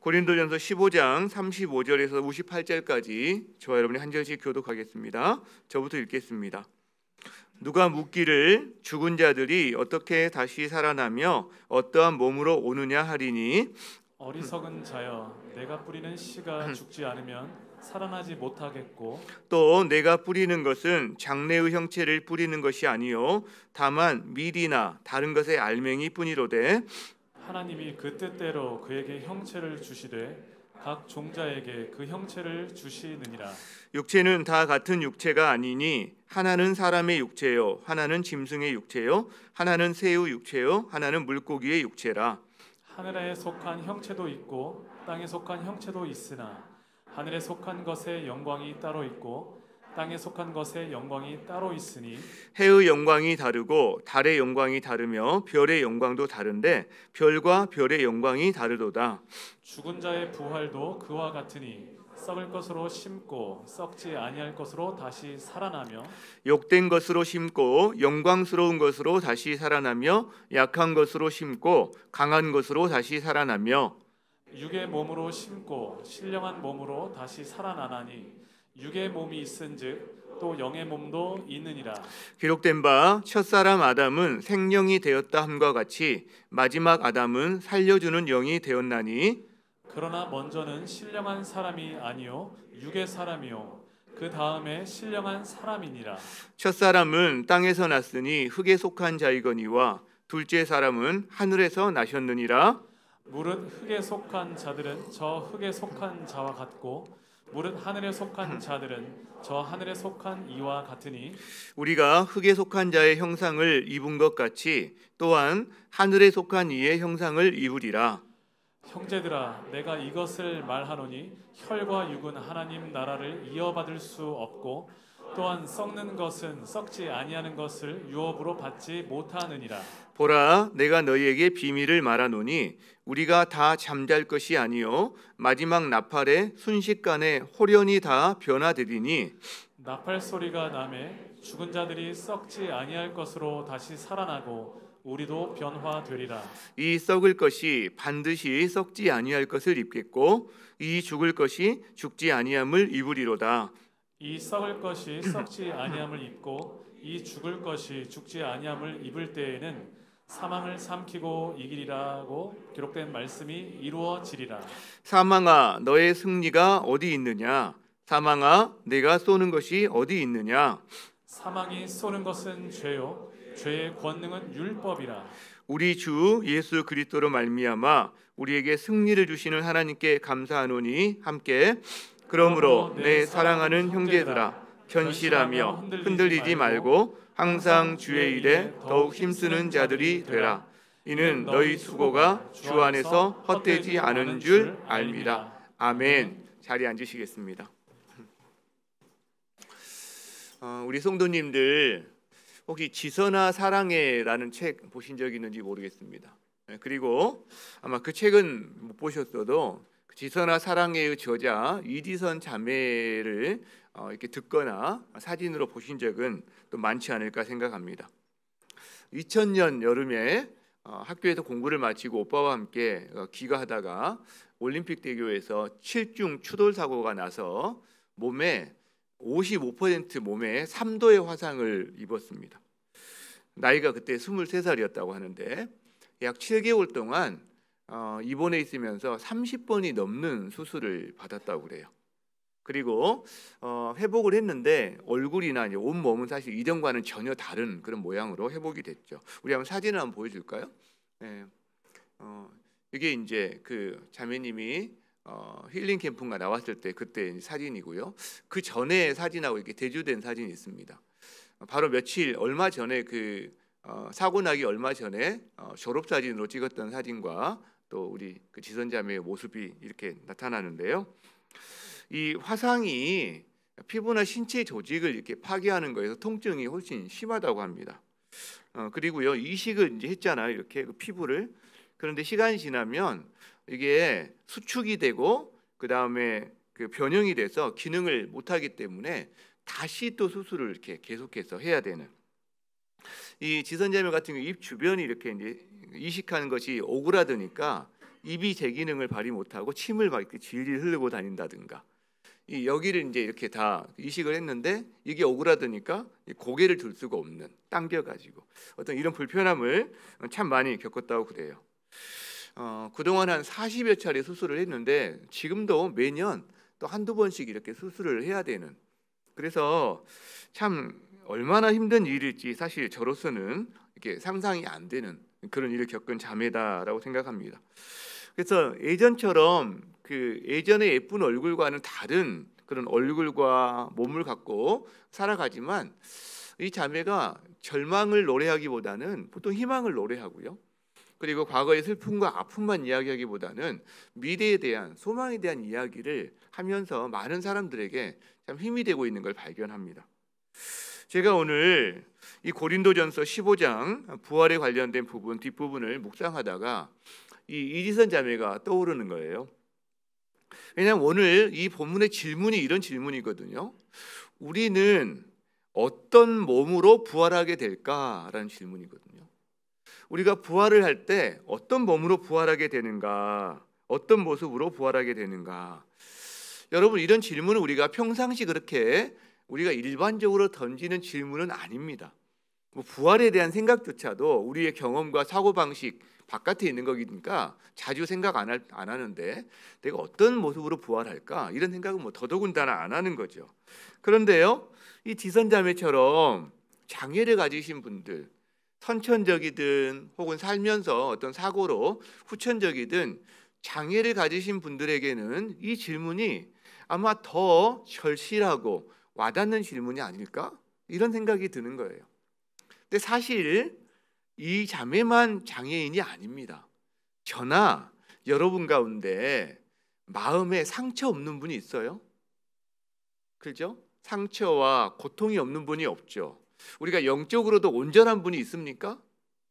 고린도전서 15장 35절에서 58절까지 저와 여러분이 한 절씩 교독하겠습니다. 저부터 읽겠습니다. 누가 묻기를 죽은 자들이 어떻게 다시 살아나며 어떠한 몸으로 오느냐 하리니 어리석은 자여, 내가 뿌리는 씨가 죽지 않으면 살아나지 못하겠고 또 내가 뿌리는 것은 장래의 형체를 뿌리는 것이 아니요 다만 밀이나 다른 것의 알맹이 뿐이로되 하나님이 그 뜻대로 그에게 형체를 주시되 각 종자에게 그 형체를 주시느니라. 육체는 다 같은 육체가 아니니 하나는 사람의 육체요 하나는 짐승의 육체요 하나는 새의 육체요 하나는 물고기의 육체라. 하늘에 속한 형체도 있고 땅에 속한 형체도 있으나 하늘에 속한 것의 영광이 따로 있고 땅에 속한 것의 영광이 따로 있으니 해의 영광이 다르고 달의 영광이 다르며 별의 영광도 다른데 별과 별의 영광이 다르도다. 죽은 자의 부활도 그와 같으니 썩을 것으로 심고 썩지 아니할 것으로 다시 살아나며 욕된 것으로 심고 영광스러운 것으로 다시 살아나며 약한 것으로 심고 강한 것으로 다시 살아나며 육의 몸으로 심고 신령한 몸으로 다시 살아나나니 육의 몸이 있은즉 또 영의 몸도 있느니라. 기록된 바 첫사람 아담은 생령이 되었다 함과 같이 마지막 아담은 살려주는 영이 되었나니 그러나 먼저는 신령한 사람이 아니요 육의 사람이요 그 다음에 신령한 사람이니라. 첫사람은 땅에서 났으니 흙에 속한 자이거니와 둘째 사람은 하늘에서 나셨느니라. 무릇 흙에 속한 자들은 저 흙에 속한 자와 같고 무릇 하늘에 속한 자들은 저 하늘에 속한 이와 같으니 우리가 흙에 속한 자의 형상을 입은 것 같이 또한 하늘에 속한 이의 형상을 입으리라. 형제들아, 내가 이것을 말하노니 혈과 육은 하나님 나라를 이어받을 수 없고 또한 썩는 것은 썩지 아니하는 것을 유업으로 받지 못하느니라. 보라, 내가 너희에게 비밀을 말하노니 우리가 다 잠잘 것이 아니요 마지막 나팔에 순식간에 홀연히 다 변화되리니 나팔 소리가 나매 죽은 자들이 썩지 아니할 것으로 다시 살아나고 우리도 변화되리라. 이 썩을 것이 반드시 썩지 아니할 것을 입겠고 이 죽을 것이 죽지 아니함을 입으리로다. 이 썩을 것이 썩지 아니함을 입고 이 죽을 것이 죽지 아니함을 입을 때에는 사망을 삼키고 이기리라고 기록된 말씀이 이루어지리라. 사망아, 너의 승리가 어디 있느냐? 사망아, 내가 쏘는 것이 어디 있느냐? 사망이 쏘는 것은 죄요 죄의 권능은 율법이라. 우리 주 예수 그리스도로 말미암아 우리에게 승리를 주시는 하나님께 감사하노니 함께 그러므로 내 사랑하는 형제들아 견실하며 흔들리지 말고 항상 주의 일에 더욱 힘쓰는 자들이 되라. 이는 너희 수고가 주 안에서 헛되지 않은 줄 알미라. 아멘. 자리에 앉으시겠습니다. 우리 성도님들 혹시 지선아 사랑해라는 책 보신 적 있는지 모르겠습니다. 그리고 아마 그 책은 못 보셨어도 지선아 사랑해의 저자 이지선 자매를 이렇게 듣거나 사진으로 보신 적은 또 많지 않을까 생각합니다. 2000년 여름에 학교에서 공부를 마치고 오빠와 함께 귀가하다가 올림픽대교에서 7중 추돌 사고가 나서 몸에 55% 몸에 3도의 화상을 입었습니다. 나이가 그때 23살이었다고 하는데 약 7개월 동안 입원해 있으면서 30번이 넘는 수술을 받았다고 그래요. 그리고 회복을 했는데 얼굴이나 이제 온 몸은 사실 이전과는 전혀 다른 그런 모양으로 회복이 됐죠. 우리 한번 사진을 한번 보여줄까요? 네. 이게 이제 그 자매님이 힐링 캠프가 나왔을 때 그때 사진이고요. 그 전에 사진하고 이렇게 대조된 사진이 있습니다. 바로 얼마 전에 그 사고 나기 얼마 전에 졸업 사진으로 찍었던 사진과 또 우리 그 지선자매의 모습이 이렇게 나타나는데요. 이 화상이 피부나 신체 조직을 이렇게 파괴하는 거에서 통증이 훨씬 심하다고 합니다. 그리고요 이식을 이제 했잖아요. 이렇게 그 피부를. 그런데 시간이 지나면 이게 수축이 되고 그 다음에 그 변형이 돼서 기능을 못하기 때문에 다시 또 수술을 이렇게 계속해서 해야 되는. 이 지선자매 같은 경우 입 주변이 이렇게 이제 이식하는 것이 오그라드니까 입이 제 기능을 발휘 못하고 침을 막 이렇게 질질 흐르고 다닌다든가, 이 여기를 이제 이렇게 다 이식을 했는데 이게 오그라드니까 고개를 들 수가 없는, 당겨가지고 어떤 이런 불편함을 참 많이 겪었다고 그래요. 그동안 한 40여 차례 수술을 했는데 지금도 매년 또 한두 번씩 이렇게 수술을 해야 되는, 그래서 참 얼마나 힘든 일일지 사실 저로서는 이렇게 상상이 안 되는 그런 일을 겪은 자매다라고 생각합니다. 그래서 예전처럼 그 예전의 예쁜 얼굴과는 다른 그런 얼굴과 몸을 갖고 살아가지만, 이 자매가 절망을 노래하기보다는 보통 희망을 노래하고요. 그리고 과거의 슬픔과 아픔만 이야기하기보다는 미래에 대한, 소망에 대한 이야기를 하면서 많은 사람들에게 참 힘이 되고 있는 걸 발견합니다. 제가 오늘 이 고린도전서 15장 부활에 관련된 부분 뒷부분을 묵상하다가 이 이지선 자매가 떠오르는 거예요. 왜냐하면 오늘 이 본문의 질문이 이런 질문이거든요. 우리는 어떤 몸으로 부활하게 될까라는 질문이거든요. 우리가 부활을 할 때 어떤 몸으로 부활하게 되는가, 어떤 모습으로 부활하게 되는가. 여러분, 이런 질문은 우리가 평상시 그렇게 우리가 일반적으로 던지는 질문은 아닙니다. 부활에 대한 생각조차도 우리의 경험과 사고방식 바깥에 있는 거니까 자주 생각 안 하는데, 내가 어떤 모습으로 부활할까, 이런 생각은 더더군다나 안 하는 거죠. 그런데요, 이 지선자매처럼 장애를 가지신 분들, 선천적이든 혹은 살면서 어떤 사고로 후천적이든 장애를 가지신 분들에게는 이 질문이 아마 더 절실하고 와닿는 질문이 아닐까, 이런 생각이 드는 거예요. 근데 사실 이 자매만 장애인이 아닙니다. 저나 여러분 가운데 마음에 상처 없는 분이 있어요? 그렇죠? 상처와 고통이 없는 분이 없죠. 우리가 영적으로도 온전한 분이 있습니까?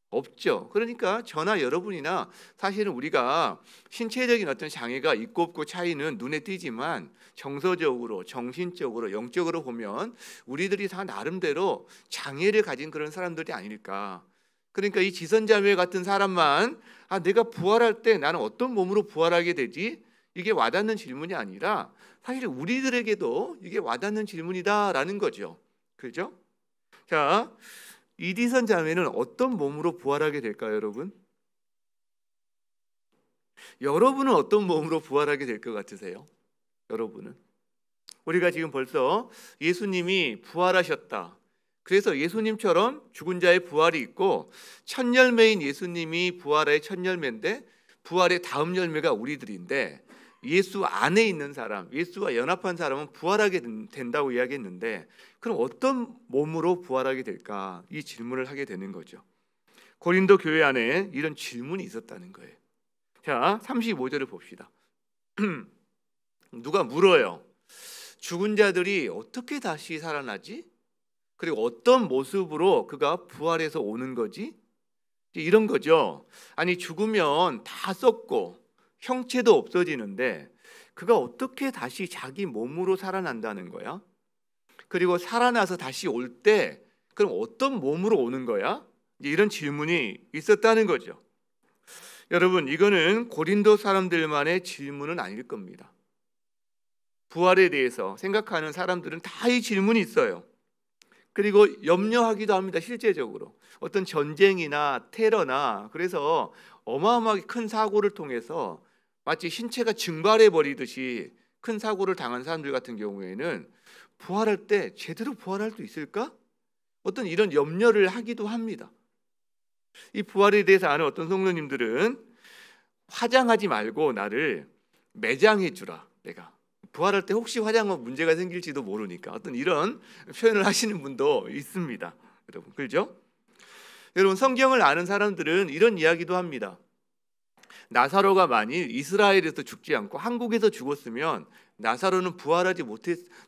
없죠. 그러니까 저나 여러분이나 사실은 우리가 신체적인 어떤 장애가 있고 없고 차이는 눈에 띄지만, 정서적으로, 정신적으로, 영적으로 보면 우리들이 다 나름대로 장애를 가진 그런 사람들이 아닐까. 그러니까 이 지선자매 같은 사람만 내가 부활할 때 나는 어떤 몸으로 부활하게 되지? 이게 와닿는 질문이 아니라 사실 우리들에게도 이게 와닿는 질문이다라는 거죠. 그렇죠? 자, 이디선 자매는 어떤 몸으로 부활하게 될까요, 여러분? 여러분은 어떤 몸으로 부활하게 될 것 같으세요? 여러분은? 우리가 지금 벌써 예수님이 부활하셨다, 그래서 예수님처럼 죽은 자의 부활이 있고, 첫 열매인 예수님이 부활의 첫 열매인데 부활의 다음 열매가 우리들인데, 예수 안에 있는 사람, 예수와 연합한 사람은 부활하게 된다고 이야기했는데, 그럼 어떤 몸으로 부활하게 될까? 이 질문을 하게 되는 거죠. 고린도 교회 안에 이런 질문이 있었다는 거예요. 자, 35절을 봅시다. 누가 물어요. 죽은 자들이 어떻게 다시 살아나지? 그리고 어떤 모습으로 그가 부활해서 오는 거지? 이런 거죠. 아니, 죽으면 다 썩고 형체도 없어지는데 그가 어떻게 다시 자기 몸으로 살아난다는 거야? 그리고 살아나서 다시 올 때 그럼 어떤 몸으로 오는 거야? 이런 질문이 있었다는 거죠. 여러분, 이거는 고린도 사람들만의 질문은 아닐 겁니다. 부활에 대해서 생각하는 사람들은 다 이 질문이 있어요. 그리고 염려하기도 합니다. 실제적으로 어떤 전쟁이나 테러나, 그래서 어마어마하게 큰 사고를 통해서 마치 신체가 증발해 버리듯이 큰 사고를 당한 사람들 같은 경우에는 부활할 때 제대로 부활할 수 있을까? 어떤 이런 염려를 하기도 합니다. 이 부활에 대해서 아는 어떤 성도님들은 화장하지 말고 나를 매장해 주라. 내가 부활할 때 혹시 화장하면 문제가 생길지도 모르니까, 어떤 이런 표현을 하시는 분도 있습니다. 여러분, 그렇죠? 여러분, 성경을 아는 사람들은 이런 이야기도 합니다. 나사로가 만일 이스라엘에서 죽지 않고 한국에서 죽었으면 나사로는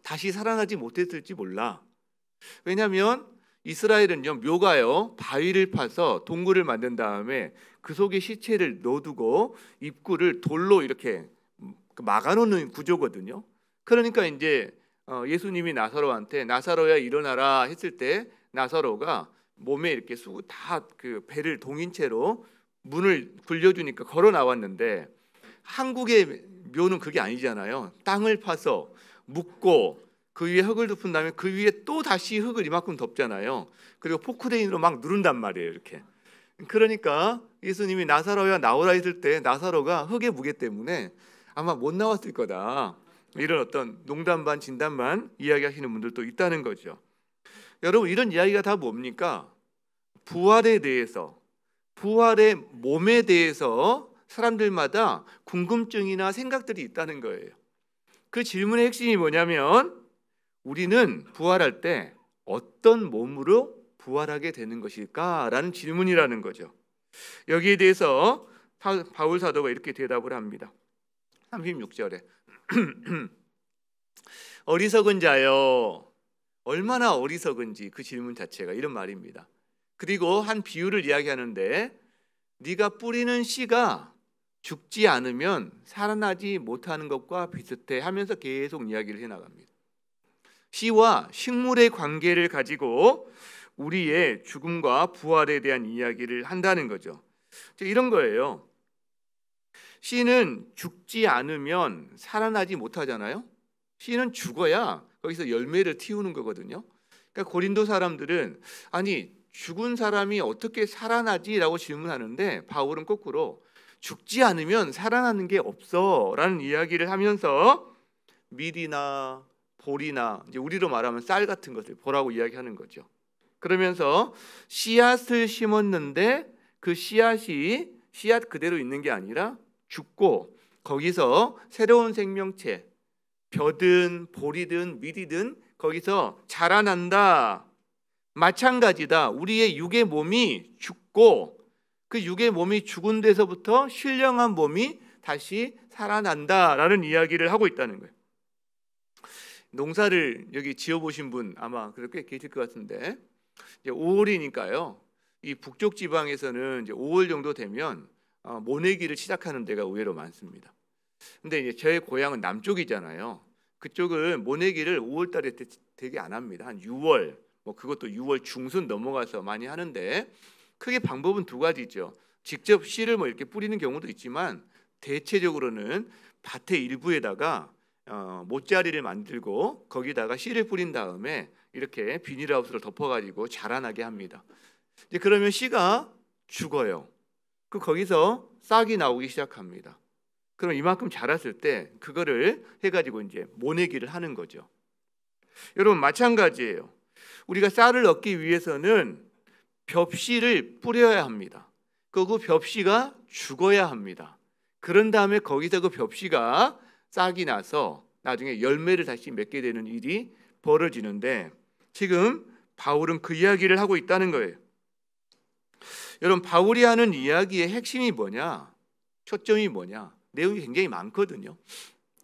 다시 살아나지 못했을지 몰라. 왜냐하면 이스라엘은요, 묘가요, 바위를 파서 동굴을 만든 다음에 그 속에 시체를 넣어두고 입구를 돌로 이렇게 막아놓는 구조거든요. 그러니까 이제 예수님이 나사로한테 나사로야 일어나라 했을 때 나사로가 몸에 이렇게 다 그 배를 동인 채로 문을 굴려주니까 걸어 나왔는데 한국의 묘는 그게 아니잖아요. 땅을 파서 묻고 그 위에 흙을 덮은 다음에 그 위에 또 다시 흙을 이만큼 덮잖아요. 그리고 포크레인으로 막 누른단 말이에요. 이렇게. 그러니까 예수님이 나사로야 나오라 했을 때 나사로가 흙의 무게 때문에 아마 못 나왔을 거다. 이런 어떤 농담 반 진담 반 이야기하시는 분들도 있다는 거죠. 여러분, 이런 이야기가 다 뭡니까? 부활에 대해서, 부활의 몸에 대해서 사람들마다 궁금증이나 생각들이 있다는 거예요. 그 질문의 핵심이 뭐냐면 우리는 부활할 때 어떤 몸으로 부활하게 되는 것일까라는 질문이라는 거죠. 여기에 대해서 바울 사도가 이렇게 대답을 합니다. 36절에 어리석은 자여, 얼마나 어리석은지 그 질문 자체가 이런 말입니다. 그리고 한 비유를 이야기하는데 네가 뿌리는 씨가 죽지 않으면 살아나지 못하는 것과 비슷해 하면서 계속 이야기를 해나갑니다. 씨와 식물의 관계를 가지고 우리의 죽음과 부활에 대한 이야기를 한다는 거죠. 이런 거예요. 씨는 죽지 않으면 살아나지 못하잖아요. 씨는 죽어야 거기서 열매를 틔우는 거거든요. 그러니까 고린도 사람들은 아니 죽은 사람이 어떻게 살아나지라고 질문하는데 바울은 거꾸로 죽지 않으면 살아나는 게 없어라는 이야기를 하면서 밀이나 보리나 이제 우리로 말하면 쌀 같은 것을 보라고 이야기하는 거죠. 그러면서 씨앗을 심었는데 그 씨앗이 씨앗 그대로 있는 게 아니라 죽고 거기서 새로운 생명체, 벼든 보리든 밀이든 거기서 자라난다. 마찬가지다. 우리의 육의 몸이 죽고 그 육의 몸이 죽은 데서부터 신령한 몸이 다시 살아난다라는 이야기를 하고 있다는 거예요. 농사를 여기 지어보신 분 아마 그렇게 계실 것 같은데 이제 5월이니까요. 이 북쪽 지방에서는 이제 5월 정도 되면 모내기를 시작하는 데가 의외로 많습니다. 근데 이제 저의 고향은 남쪽이잖아요. 그쪽은 모내기를 5월 달에 되게 안 합니다. 한 6월, 뭐 그것도 6월 중순 넘어가서 많이 하는데 크게 방법은 두 가지죠. 직접 씨를 뭐 이렇게 뿌리는 경우도 있지만 대체적으로는 밭의 일부에다가 모짜리를 만들고 거기다가 씨를 뿌린 다음에 이렇게 비닐하우스를 덮어가지고 자라나게 합니다. 이제 그러면 씨가 죽어요. 거기서 싹이 나오기 시작합니다. 그럼 이만큼 자랐을 때 그거를 해가지고 이제 모내기를 하는 거죠. 여러분 마찬가지예요. 우리가 쌀을 얻기 위해서는 벽씨를 뿌려야 합니다. 그 벽씨가 죽어야 합니다. 그런 다음에 거기서 그 벽씨가 싹이 나서 나중에 열매를 다시 맺게 되는 일이 벌어지는데 지금 바울은 그 이야기를 하고 있다는 거예요. 여러분 바울이 하는 이야기의 핵심이 뭐냐? 초점이 뭐냐? 내용이 굉장히 많거든요.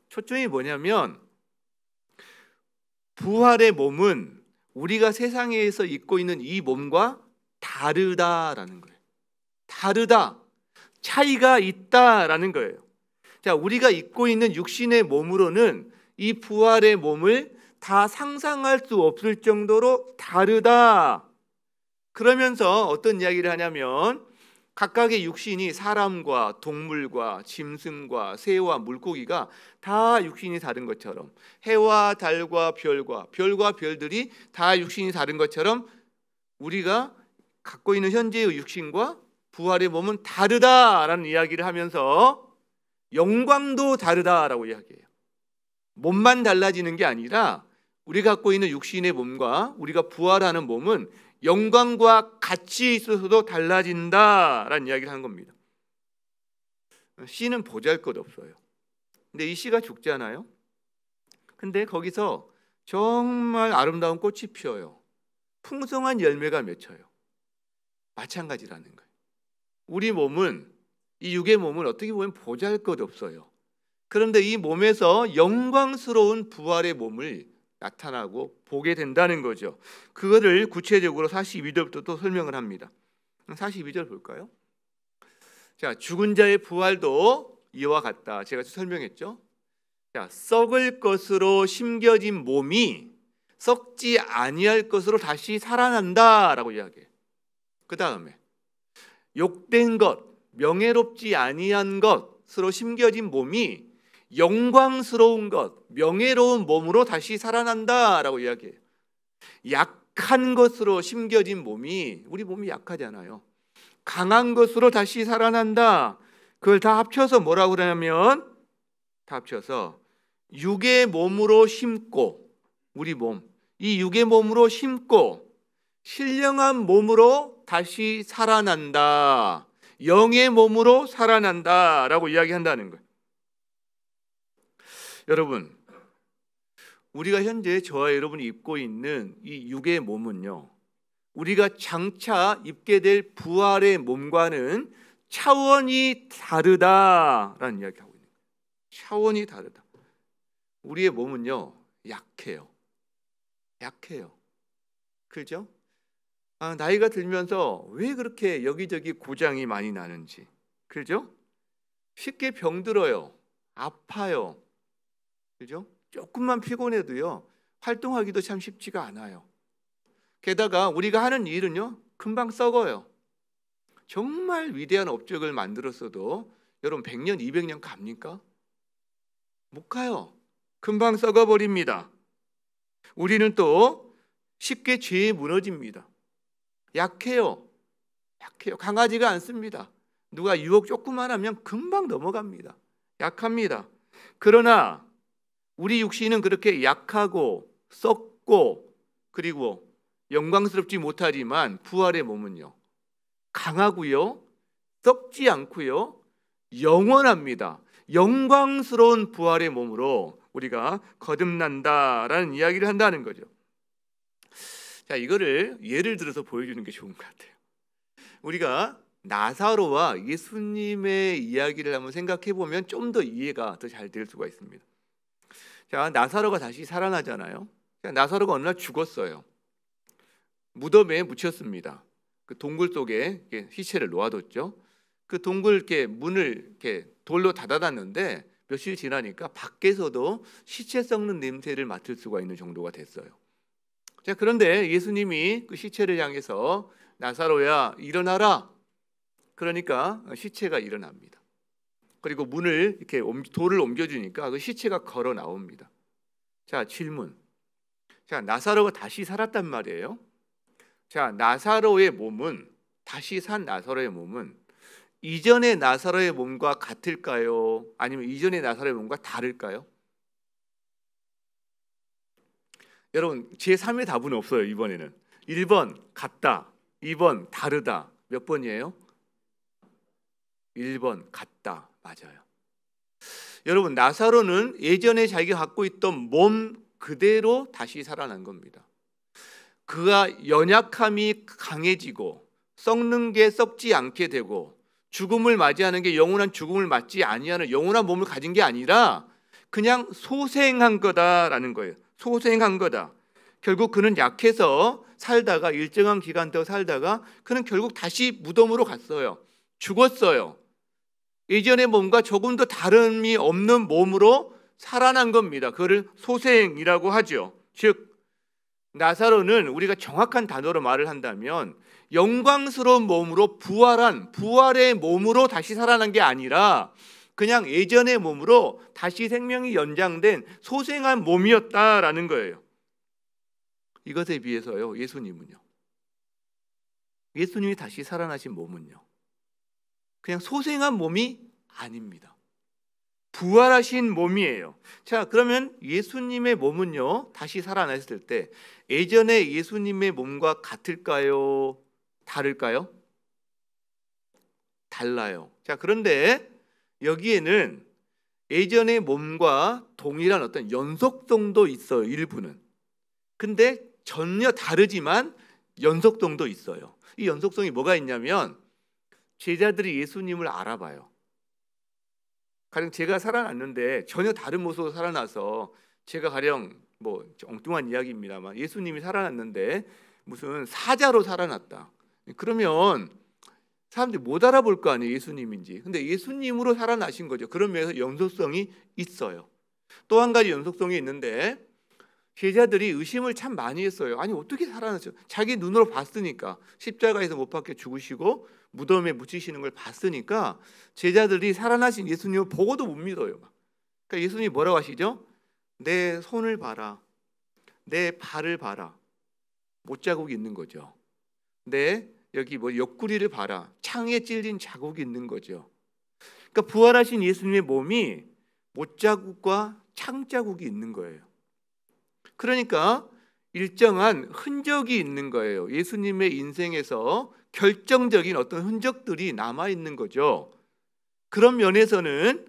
초점이 뭐냐면 부활의 몸은 우리가 세상에서 입고 있는 이 몸과 다르다라는 거예요. 다르다. 차이가 있다라는 거예요. 자, 우리가 입고 있는 육신의 몸으로는 이 부활의 몸을 다 상상할 수 없을 정도로 다르다. 그러면서 어떤 이야기를 하냐면 각각의 육신이 사람과 동물과 짐승과 새와 물고기가 다 육신이 다른 것처럼 해와 달과 별과 별들이 다 육신이 다른 것처럼 우리가 갖고 있는 현재의 육신과 부활의 몸은 다르다라는 이야기를 하면서 영광도 다르다라고 이야기해요. 몸만 달라지는 게 아니라 우리가 갖고 있는 육신의 몸과 우리가 부활하는 몸은 영광과 같이 있어서도 달라진다라는 이야기를 하는 겁니다. 씨는 보잘것없어요. 근데 이 씨가 죽잖아요. 근데 거기서 정말 아름다운 꽃이 피어요. 풍성한 열매가 맺혀요. 마찬가지라는 거예요. 우리 몸은 이 육의 몸은 어떻게 보면 보잘것없어요. 그런데 이 몸에서 영광스러운 부활의 몸을 나타나고 보게 된다는 거죠. 그거를 구체적으로 42절부터 또 설명을 합니다. 42절 볼까요? 자, 죽은 자의 부활도 이와 같다. 제가 설명했죠. 자, 썩을 것으로 심겨진 몸이 썩지 아니할 것으로 다시 살아난다라고 이야기해요. 그 다음에 욕된 것, 명예롭지 아니한 것으로 심겨진 몸이 영광스러운 것, 명예로운 몸으로 다시 살아난다라고 이야기해요. 약한 것으로 심겨진 몸이, 우리 몸이 약하잖아요. 강한 것으로 다시 살아난다. 그걸 다 합쳐서 뭐라고 그러냐면, 다 합쳐서 육의 몸으로 심고, 우리 몸, 이 육의 몸으로 심고 신령한 몸으로 다시 살아난다. 영의 몸으로 살아난다라고 이야기한다는 거예요. 여러분, 우리가 현재 저와 여러분이 입고 있는 이 육의 몸은요, 우리가 장차 입게 될 부활의 몸과는 차원이 다르다라는 이야기하고 있는 거예요. 차원이 다르다. 우리의 몸은요, 약해요. 그죠? 나이가 들면서 왜 그렇게 여기저기 고장이 많이 나는지, 그죠? 쉽게 병들어요. 아파요. 그죠? 조금만 피곤해도요, 활동하기도 참 쉽지가 않아요. 게다가 우리가 하는 일은요, 금방 썩어요. 정말 위대한 업적을 만들었어도 여러분 100년, 200년 갑니까? 못 가요. 금방 썩어버립니다. 우리는 또 쉽게 죄에 무너집니다. 약해요. 강하지가 않습니다. 누가 유혹 조금만 하면 금방 넘어갑니다. 약합니다. 그러나 우리 육신은 그렇게 약하고 썩고 그리고 영광스럽지 못하지만 부활의 몸은요, 강하고요, 썩지 않고요, 영원합니다. 영광스러운 부활의 몸으로 우리가 거듭난다라는 이야기를 한다는 거죠. 자, 이거를 예를 들어서 보여주는 게 좋은 것 같아요. 우리가 나사로와 예수님의 이야기를 한번 생각해 보면 좀 더 이해가 더 잘 될 수가 있습니다. 자, 나사로가 다시 살아나잖아요. 나사로가 어느 날 죽었어요. 무덤에 묻혔습니다. 그 동굴 속에 시체를 놓아뒀죠. 그 동굴 문을 돌로 닫아놨는데 며칠 지나니까 밖에서도 시체 썩는 냄새를 맡을 수가 있는 정도가 됐어요. 자, 그런데 예수님이 그 시체를 향해서 나사로야 일어나라. 그러니까 시체가 일어납니다. 그리고 문을 돌을 옮겨주니까 그 시체가 걸어 나옵니다. 자, 질문. 자, 나사로가 다시 살았단 말이에요. 자, 다시 산 나사로의 몸은 이전의 나사로의 몸과 같을까요? 아니면 이전의 나사로의 몸과 다를까요? 여러분, 제3의 답은 없어요. 이번에는 1번 같다, 2번 다르다. 몇 번이에요? 1번 같다. 맞아요. 여러분, 나사로는 예전에 자기가 갖고 있던 몸 그대로 다시 살아난 겁니다. 그가 연약함이 강해지고 썩는 게 썩지 않게 되고 죽음을 맞이하는 게 영원한 죽음을 맞지 아니하는 영원한 몸을 가진 게 아니라 그냥 소생한 거다라는 거예요. 소생한 거다. 결국 그는 약해서 살다가 일정한 기간 더 살다가 그는 결국 다시 무덤으로 갔어요. 죽었어요. 예전의 몸과 조금 더 다름이 없는 몸으로 살아난 겁니다. 그거를 소생이라고 하죠. 즉 나사로는 우리가 정확한 단어로 말을 한다면 영광스러운 몸으로 부활의 몸으로 다시 살아난 게 아니라 그냥 예전의 몸으로 다시 생명이 연장된 소생한 몸이었다라는 거예요. 이것에 비해서요, 예수님이 다시 살아나신 몸은요, 그냥 소생한 몸이 아닙니다. 부활하신 몸이에요. 자, 그러면 예수님의 몸은요, 다시 살아났을 때 예전의 예수님의 몸과 같을까요? 다를까요? 달라요. 자, 그런데 여기에는 예전의 몸과 동일한 어떤 연속성도 있어요. 일부는. 근데 전혀 다르지만 연속성도 있어요. 이 연속성이 뭐가 있냐면 제자들이 예수님을 알아봐요. 가령 제가 살아났는데 전혀 다른 모습으로 살아나서 제가 가령 엉뚱한 이야기입니다만 예수님이 살아났는데 무슨 사자로 살아났다. 그러면 사람들이 못 알아볼 거 아니에요, 예수님인지. 근데 예수님으로 살아나신 거죠. 그런 면에서 연속성이 있어요. 또 한 가지 연속성이 있는데 제자들이 의심을 참 많이 했어요. 아니 어떻게 살아났죠? 자기 눈으로 봤으니까, 십자가에서 못 박혀 죽으시고 무덤에 묻히시는 걸 봤으니까 제자들이 살아나신 예수님을 보고도 못 믿어요. 그러니까 예수님이 뭐라고 하시죠? 내 손을 봐라, 내 발을 봐라. 못자국이 있는 거죠. 내 여기 뭐 옆구리를 봐라, 창에 찔린 자국이 있는 거죠. 그러니까 부활하신 예수님의 몸이 못자국과 창자국이 있는 거예요. 그러니까 일정한 흔적이 있는 거예요. 예수님의 인생에서 결정적인 어떤 흔적들이 남아 있는 거죠. 그런 면에서는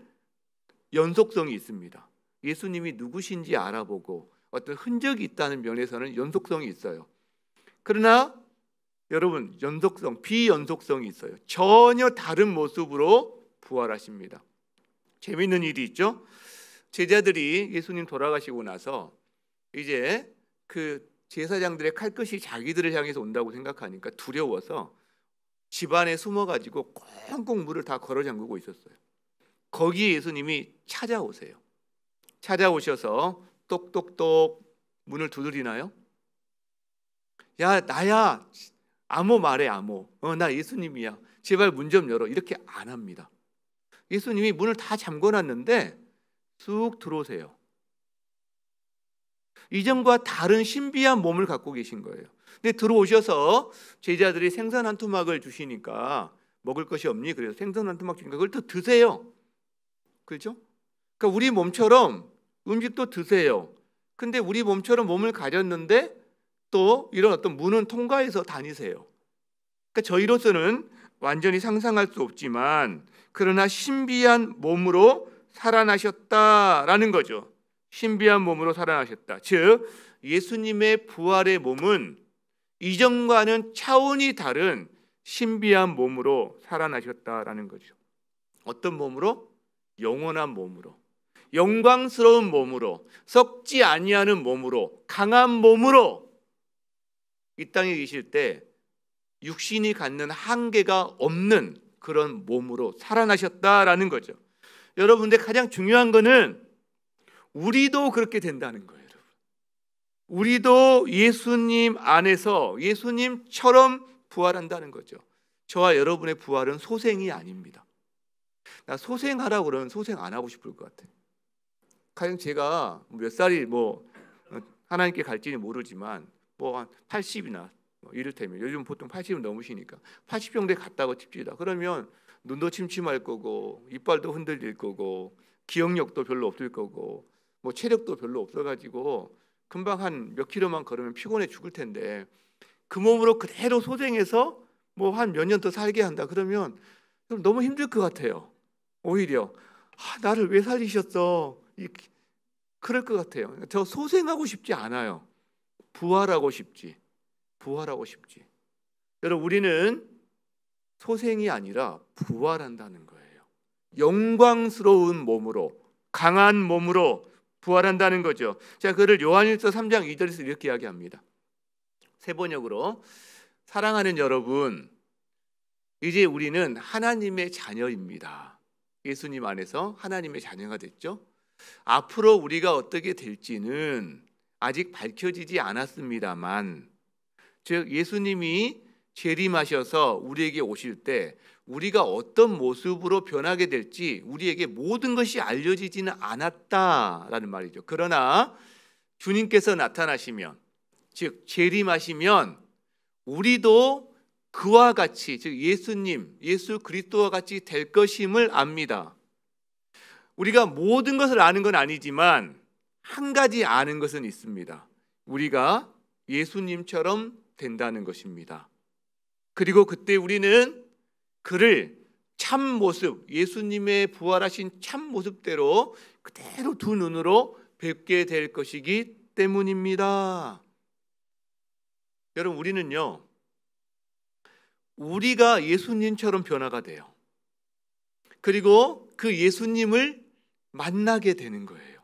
연속성이 있습니다. 예수님이 누구신지 알아보고 어떤 흔적이 있다는 면에서는 연속성이 있어요. 그러나 여러분, 연속성, 비연속성이 있어요. 전혀 다른 모습으로 부활하십니다. 재미있는 일이 있죠. 제자들이 예수님 돌아가시고 나서 이제 그 제사장들의 칼끝이 자기들을 향해서 온다고 생각하니까 두려워서 집안에 숨어가지고 꽁꽁 문을 다 걸어 잠그고 있었어요. 거기에 예수님이 찾아오세요. 찾아오셔서 똑똑똑 문을 두드리나요? 야, 나야. 아무 말해, 아무. 나 예수님이야. 제발 문 좀 열어. 이렇게 안 합니다. 예수님이 문을 다 잠궈놨는데 쑥 들어오세요. 이전과 다른 신비한 몸을 갖고 계신 거예요. 근데 들어오셔서 제자들이 생선 한 토막을 주시니까 먹을 것이 없니? 그래서 생선 한 토막 주니까 그걸 또 드세요. 그렇죠? 그러니까 우리 몸처럼 음식도 드세요. 근데 우리 몸처럼 몸을 가졌는데 또 이런 어떤 문은 통과해서 다니세요. 그러니까 저희로서는 완전히 상상할 수 없지만 그러나 신비한 몸으로 살아나셨다라는 거죠. 신비한 몸으로 살아나셨다. 즉 예수님의 부활의 몸은 이전과는 차원이 다른 신비한 몸으로 살아나셨다라는 거죠. 어떤 몸으로? 영원한 몸으로, 영광스러운 몸으로, 썩지 아니하는 몸으로, 강한 몸으로 이 땅에 계실 때 육신이 갖는 한계가 없는 그런 몸으로 살아나셨다라는 거죠. 여러분들 가장 중요한 거는 우리도 그렇게 된다는 거예요. 여러분. 우리도 예수님 안에서 예수님처럼 부활한다는 거죠. 저와 여러분의 부활은 소생이 아닙니다. 나 소생하라고 그러면 소생 안 하고 싶을 것 같아요. 가령 제가 몇 살이 하나님께 갈지는 모르지만 한 80이나 이를테면 요즘 보통 80은 넘으시니까 80병대 갔다고 칩시다. 그러면 눈도 침침할 거고 이빨도 흔들릴 거고 기억력도 별로 없을 거고 체력도 별로 없어가지고 금방 한 몇 킬로만 걸으면 피곤해 죽을 텐데 그 몸으로 그대로 소생해서 한 몇 년 더 살게 한다 그러면 너무 힘들 것 같아요. 오히려 나를 왜 살리셨어? 그럴 것 같아요. 저 소생하고 싶지 않아요. 부활하고 싶지. 여러분 우리는 소생이 아니라 부활한다는 거예요. 영광스러운 몸으로, 강한 몸으로 부활한다는 거죠. 자, 그를 요한일서 3장 2절에서 이렇게 이야기합니다. 세 번역으로 사랑하는 여러분, 이제 우리는 하나님의 자녀입니다. 예수님 안에서 하나님의 자녀가 됐죠. 앞으로 우리가 어떻게 될지는 아직 밝혀지지 않았습니다만, 즉 예수님이 재림하셔서 우리에게 오실 때 우리가 어떤 모습으로 변하게 될지 우리에게 모든 것이 알려지지는 않았다라는 말이죠. 그러나 주님께서 나타나시면, 즉 재림하시면 우리도 그와 같이, 즉 예수님, 예수 그리스도와 같이 될 것임을 압니다. 우리가 모든 것을 아는 건 아니지만 한 가지 아는 것은 있습니다. 우리가 예수님처럼 된다는 것입니다. 그리고 그때 우리는 그를 참 모습, 예수님의 부활하신 참 모습대로 그대로 두 눈으로 뵙게 될 것이기 때문입니다. 여러분 우리는요, 우리가 예수님처럼 변화가 돼요. 그리고 그 예수님을 만나게 되는 거예요.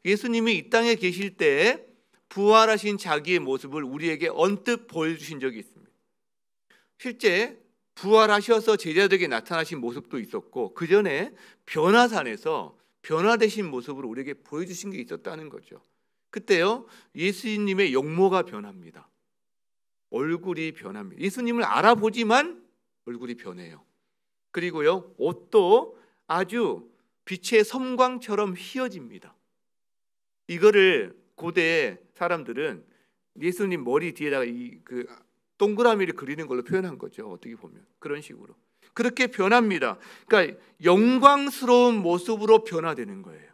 예수님이 이 땅에 계실 때 부활하신 자기의 모습을 우리에게 언뜻 보여주신 적이 있습니다. 실제 부활하셔서 제자들에게 나타나신 모습도 있었고 그 전에 변화산에서 변화되신 모습으로 우리에게 보여주신 게 있었다는 거죠. 그때요 예수님의 용모가 변합니다. 얼굴이 변합니다. 예수님을 알아보지만 얼굴이 변해요. 그리고요 옷도 아주 빛의 섬광처럼 휘어집니다. 이거를 고대 사람들은 예수님 머리 뒤에다가 그 동그라미를 그리는 걸로 표현한 거죠. 어떻게 보면 그런 식으로 그렇게 변합니다. 그러니까 영광스러운 모습으로 변화되는 거예요.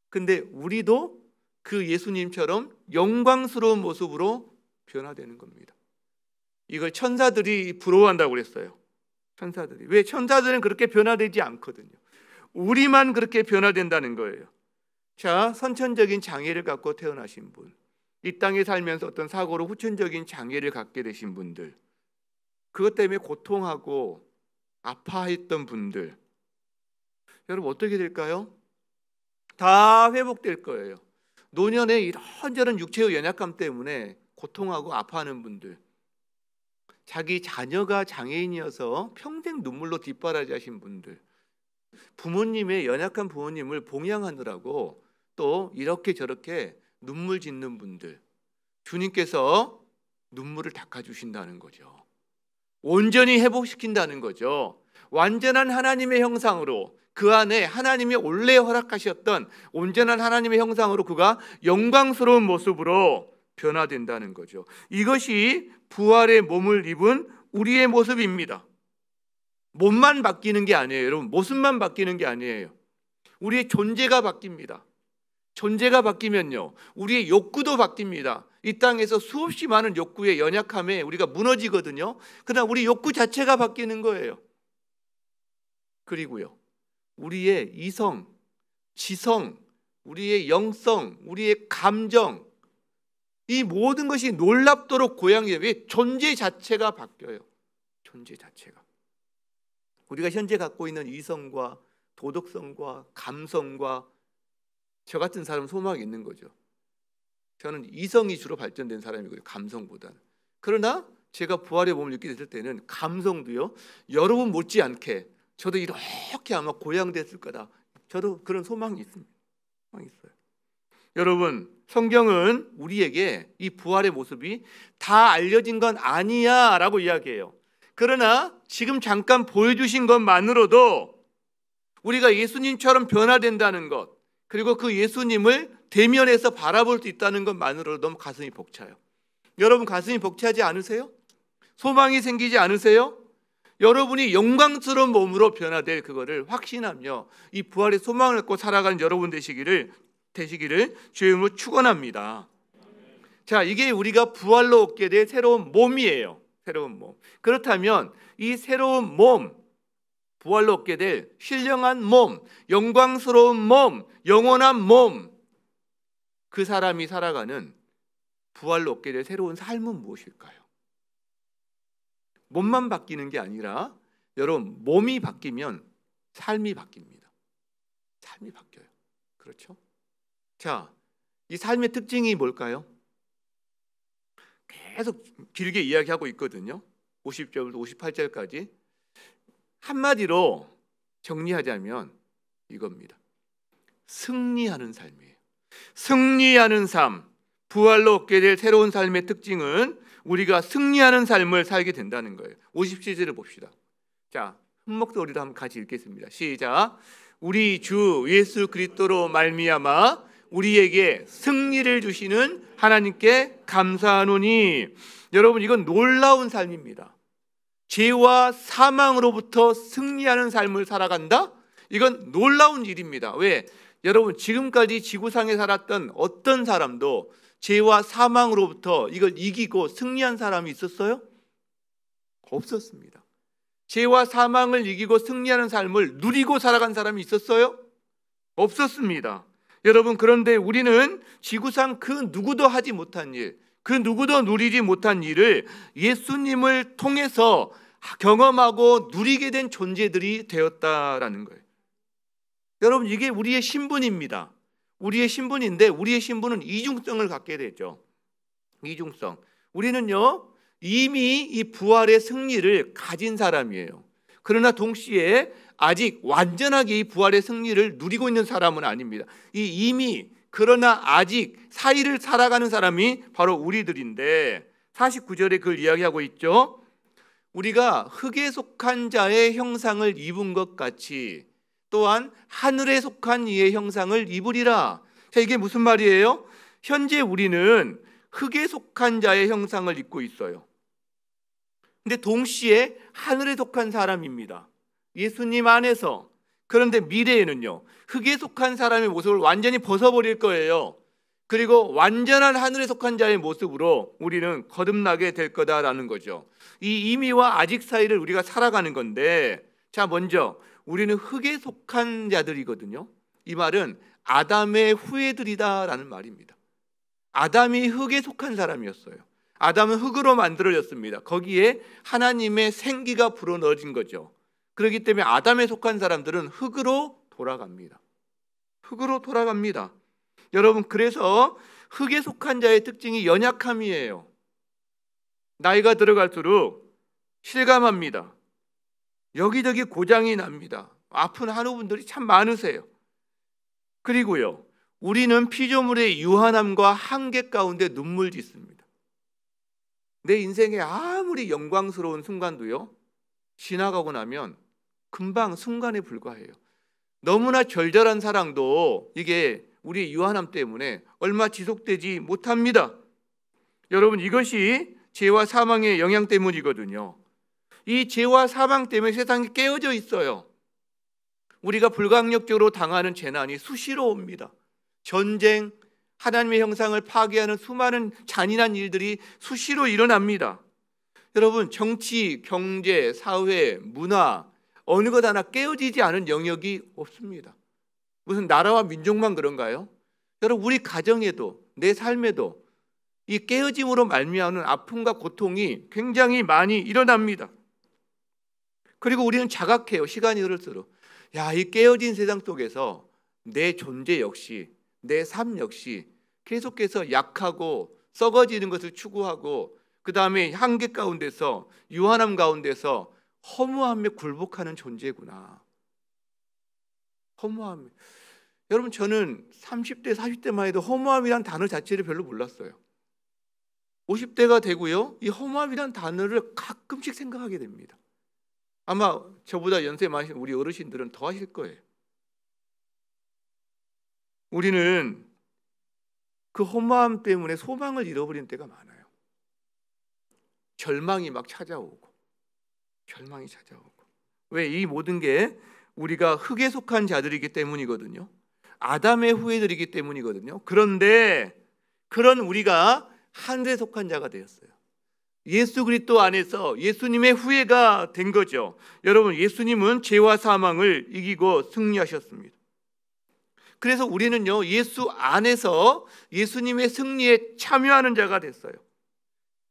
근데 우리도 그 예수님처럼 영광스러운 모습으로 변화되는 겁니다. 이걸 천사들이 부러워한다고 그랬어요. 천사들이. 왜? 천사들은 그렇게 변화되지 않거든요. 우리만 그렇게 변화된다는 거예요. 자, 선천적인 장애를 갖고 태어나신 분, 이 땅에 살면서 어떤 사고로 후천적인 장애를 갖게 되신 분들, 그것 때문에 고통하고 아파했던 분들, 여러분 어떻게 될까요? 다 회복될 거예요. 노년에 이런저런 육체의 연약감 때문에 고통하고 아파하는 분들, 자기 자녀가 장애인이어서 평생 눈물로 뒷바라지하신 분들, 부모님의 연약한 부모님을 봉양하느라고 또 이렇게 저렇게 눈물 짓는 분들, 주님께서 눈물을 닦아주신다는 거죠. 온전히 회복시킨다는 거죠. 완전한 하나님의 형상으로, 그 안에 하나님이 원래 허락하셨던 온전한 하나님의 형상으로 그가 영광스러운 모습으로 변화된다는 거죠. 이것이 부활의 몸을 입은 우리의 모습입니다. 몸만 바뀌는 게 아니에요. 여러분, 모습만 바뀌는 게 아니에요. 우리의 존재가 바뀝니다. 존재가 바뀌면요, 우리의 욕구도 바뀝니다. 이 땅에서 수없이 많은 욕구의 연약함에 우리가 무너지거든요. 그러나 우리 욕구 자체가 바뀌는 거예요. 그리고요, 우리의 이성, 지성, 우리의 영성, 우리의 감정, 이 모든 것이 놀랍도록 고양이에요. 왜? 존재 자체가 바뀌어요. 존재 자체가. 우리가 현재 갖고 있는 이성과 도덕성과 감성과, 저 같은 사람 소망이 있는 거죠. 저는 이성이 주로 발전된 사람이고요, 감성보다는. 그러나 제가 부활의 몸을 입게 됐을 때는 감성도요, 여러분 못지않게 저도 이렇게 아마 고양됐을 거다. 저도 그런 소망이 있습니다. 소망이 있어요. 여러분, 성경은 우리에게 이 부활의 모습이 다 알려진 건 아니야 라고 이야기해요. 그러나 지금 잠깐 보여주신 것만으로도 우리가 예수님처럼 변화된다는 것, 그리고 그 예수님을 대면해서 바라볼 수 있다는 것만으로도 너무 가슴이 벅차요. 여러분, 가슴이 벅차지 않으세요? 소망이 생기지 않으세요? 여러분이 영광스러운 몸으로 변화될 그거를 확신하며 이 부활의 소망을 갖고 살아가는 여러분 되시기를 주의 이름으로 축원합니다. 자, 이게 우리가 부활로 얻게 될 새로운 몸이에요. 새로운 몸. 그렇다면 이 새로운 몸, 부활로 얻게 될 신령한 몸, 영광스러운 몸, 영원한 몸, 그 사람이 살아가는 부활로 얻게 될 새로운 삶은 무엇일까요? 몸만 바뀌는 게 아니라 여러분, 몸이 바뀌면 삶이 바뀝니다. 삶이 바뀌어요. 그렇죠? 자, 이 삶의 특징이 뭘까요? 계속 길게 이야기하고 있거든요. 50절부터 58절까지. 한마디로 정리하자면 이겁니다. 승리하는 삶이에요. 승리하는 삶. 부활로 얻게 될 새로운 삶의 특징은 우리가 승리하는 삶을 살게 된다는 거예요. 57절을 봅시다. 자, 흠목소리로 한번 같이 읽겠습니다. 시작. 우리 주 예수 그리스도로 말미암아 우리에게 승리를 주시는 하나님께 감사하노니. 여러분, 이건 놀라운 삶입니다. 죄와 사망으로부터 승리하는 삶을 살아간다? 이건 놀라운 일입니다. 왜? 여러분, 지금까지 지구상에 살았던 어떤 사람도 죄와 사망으로부터 이걸 이기고 승리한 사람이 있었어요? 없었습니다. 죄와 사망을 이기고 승리하는 삶을 누리고 살아간 사람이 있었어요? 없었습니다. 여러분, 그런데 우리는 지구상 그 누구도 하지 못한 일, 그 누구도 누리지 못한 일을 예수님을 통해서 경험하고 누리게 된 존재들이 되었다라는 거예요. 여러분, 이게 우리의 신분입니다. 우리의 신분인데 우리의 신분은 이중성을 갖게 되죠. 이중성. 우리는요, 이미 이 부활의 승리를 가진 사람이에요. 그러나 동시에 아직 완전하게 이 부활의 승리를 누리고 있는 사람은 아닙니다. 이미 그러나 아직 사이를 살아가는 사람이 바로 우리들인데 49절에 그걸 이야기하고 있죠. 우리가 흙에 속한 자의 형상을 입은 것 같이 또한 하늘에 속한 이의 형상을 입으리라. 자, 이게 무슨 말이에요? 현재 우리는 흙에 속한 자의 형상을 입고 있어요. 근데 동시에 하늘에 속한 사람입니다. 예수님 안에서. 그런데 미래에는요, 흙에 속한 사람의 모습을 완전히 벗어버릴 거예요. 그리고 완전한 하늘에 속한 자의 모습으로 우리는 거듭나게 될 거다라는 거죠. 이 이미와 아직 사이를 우리가 살아가는 건데, 자, 먼저 우리는 흙에 속한 자들이거든요. 이 말은 아담의 후예들이다라는 말입니다. 아담이 흙에 속한 사람이었어요. 아담은 흙으로 만들어졌습니다. 거기에 하나님의 생기가 불어넣어진 거죠. 그렇기 때문에 아담에 속한 사람들은 흙으로 돌아갑니다. 흙으로 돌아갑니다. 여러분, 그래서 흙에 속한 자의 특징이 연약함이에요. 나이가 들어갈수록 실감합니다. 여기저기 고장이 납니다. 아픈 한우분들이 참 많으세요. 그리고요, 우리는 피조물의 유한함과 한계 가운데 눈물 짓습니다. 내 인생에 아무리 영광스러운 순간도요, 지나가고 나면 금방 순간에 불과해요. 너무나 절절한 사랑도 이게 우리의 유한함 때문에 얼마 지속되지 못합니다. 여러분, 이것이 죄와 사망의 영향 때문이거든요. 이 죄와 사망 때문에 세상이 깨어져 있어요. 우리가 불강력적으로 당하는 재난이 수시로 옵니다. 전쟁, 하나님의 형상을 파괴하는 수많은 잔인한 일들이 수시로 일어납니다. 여러분, 정치, 경제, 사회, 문화 어느 것 하나 깨어지지 않은 영역이 없습니다. 무슨 나라와 민족만 그런가요? 여러분, 우리 가정에도 내 삶에도 이 깨어짐으로 말미암는 아픔과 고통이 굉장히 많이 일어납니다. 그리고 우리는 자각해요. 시간이 흐를수록 이 깨어진 세상 속에서 내 존재 역시, 내 삶 역시 계속해서 약하고 썩어지는 것을 추구하고 그 다음에 한계 가운데서 유한함 가운데서 허무함에 굴복하는 존재구나. 허무함. 여러분, 저는 30대, 40대만 해도 허무함이란 단어 자체를 별로 몰랐어요. 50대가 되고요, 이 허무함이란 단어를 가끔씩 생각하게 됩니다. 아마 저보다 연세 많으신 우리 어르신들은 더 하실 거예요. 우리는 그 허무함 때문에 소망을 잃어버리는 때가 많아요. 절망이 막 찾아오고, 절망이 찾아오고. 왜? 이 모든 게 우리가 흙에 속한 자들이기 때문이거든요. 아담의 후예들이기 때문이거든요. 그런데 그런 우리가 하늘에 속한 자가 되었어요. 예수 그리스도 안에서 예수님의 후예가 된 거죠. 여러분, 예수님은 죄와 사망을 이기고 승리하셨습니다. 그래서 우리는요, 예수 안에서 예수님의 승리에 참여하는 자가 됐어요.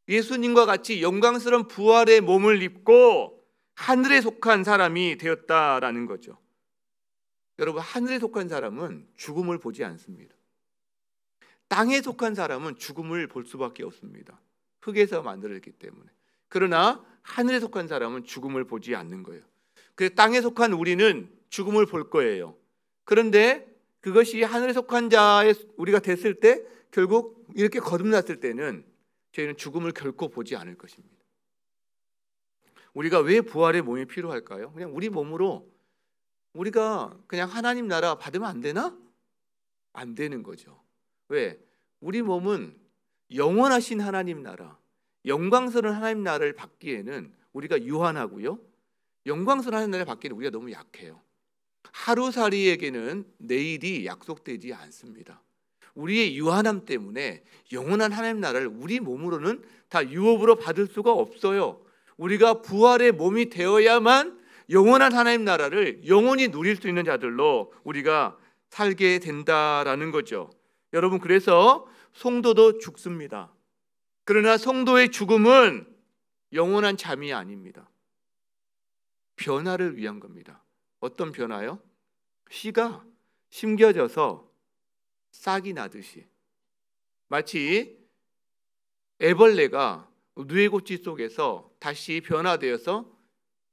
예수님과 같이 영광스러운 부활의 몸을 입고 하늘에 속한 사람이 되었다라는 거죠. 여러분, 하늘에 속한 사람은 죽음을 보지 않습니다. 땅에 속한 사람은 죽음을 볼 수밖에 없습니다. 흙에서 만들어졌기 때문에. 그러나 하늘에 속한 사람은 죽음을 보지 않는 거예요. 그래서 땅에 속한 우리는 죽음을 볼 거예요. 그런데 그것이 하늘에 속한 자의 우리가 됐을 때 결국 이렇게 거듭났을 때는 저희는 죽음을 결코 보지 않을 것입니다. 우리가 왜 부활의 몸이 필요할까요? 그냥 우리 몸으로 우리가 그냥 하나님 나라 받으면 안 되나? 안 되는 거죠. 왜? 우리 몸은 영원하신 하나님 나라, 영광스러운 하나님 나라를 받기에는 우리가 유한하고요, 영광스러운 하나님 나라를 받기에는 우리가 너무 약해요. 하루살이에게는 내일이 약속되지 않습니다. 우리의 유한함 때문에 영원한 하나님 나라를 우리 몸으로는 다 유업으로 받을 수가 없어요. 우리가 부활의 몸이 되어야만 영원한 하나님 나라를 영원히 누릴 수 있는 자들로 우리가 살게 된다라는 거죠. 여러분, 그래서 성도도 죽습니다. 그러나 성도의 죽음은 영원한 잠이 아닙니다. 변화를 위한 겁니다. 어떤 변화요? 씨가 심겨져서 싹이 나듯이, 마치 애벌레가 누에고치 속에서 다시 변화되어서